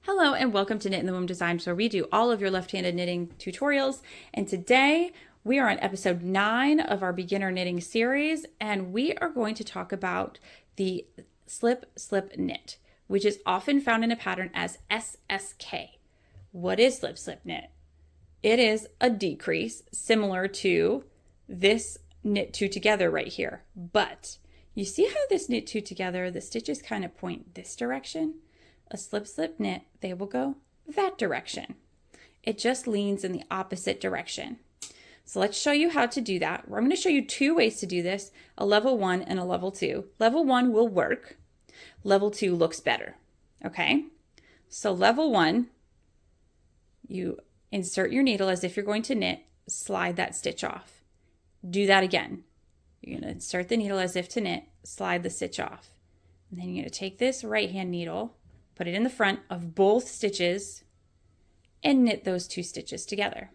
Hello and welcome to Knit in the Womb Designs, where we do all of your left-handed knitting tutorials. And today we are on episode 9 of our beginner knitting series, and we are going to talk about the slip slip knit, which is often found in a pattern as SSK. What is slip slip knit? It is a decrease similar to this knit two together right here. But you see how this knit two together, the stitches kind of point this direction? A slip slip knit, they will go that direction. It just leans in the opposite direction. So let's show you how to do that. I'm going to show you two ways to do this, a level 1 and a level 2. Level 1 will work. Level 2 looks better. Okay? So level 1, you insert your needle as if you're going to knit, slide that stitch off. Do that again. You're going to insert the needle as if to knit, slide the stitch off. And then you're going to take this right hand needle, put it in the front of both stitches, and knit those two stitches together.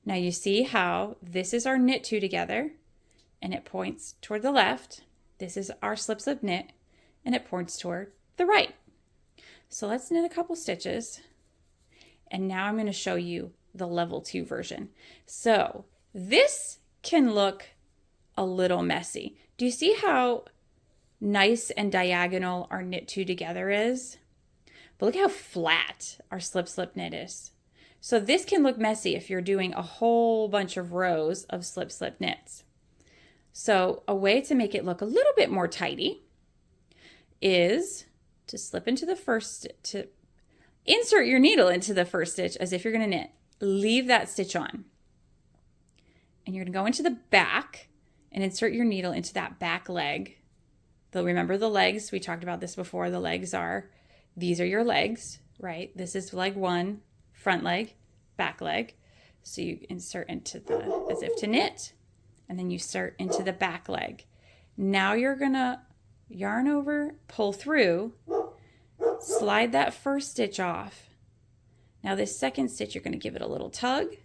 Now you see how this is our knit two together, and it points toward the left. This is our slip slip knit, and it points toward the right. So let's knit a couple stitches, and now I'm going to show you the level 2 version. So this can look a little messy. Do you see how nice and diagonal our knit two together is? But look how flat our slip slip knit is. So this can look messy if you're doing a whole bunch of rows of slip slip knits. So a way to make it look a little bit more tidy is to slip into the first, to insert your needle into the first stitch as if you're going to knit. Leave that stitch on. And you're going to go into the back and insert your needle into that back leg. Though remember the legs, we talked about this before, the legs are, these are your legs, right? This is leg 1, front leg, back leg. So you insert into the, as if to knit, and then you insert into the back leg. Now you're gonna yarn over, pull through, slide that first stitch off. Now this second stitch, you're gonna give it a little tug,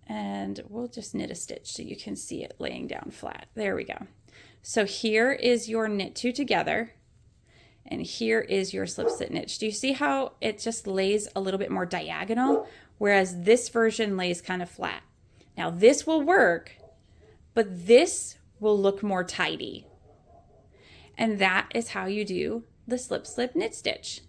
and we'll just knit a stitch so you can see it laying down flat. There we go. So here is your knit two together. And here is your slip slip knit. Do you see how it just lays a little bit more diagonal, whereas this version lays kind of flat? Now this will work, but this will look more tidy. And that is how you do the slip slip knit stitch.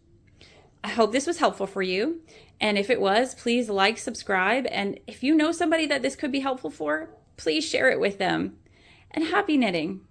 I hope this was helpful for you. And if it was, please like, subscribe. And if you know somebody that this could be helpful for, please share it with them. And happy knitting.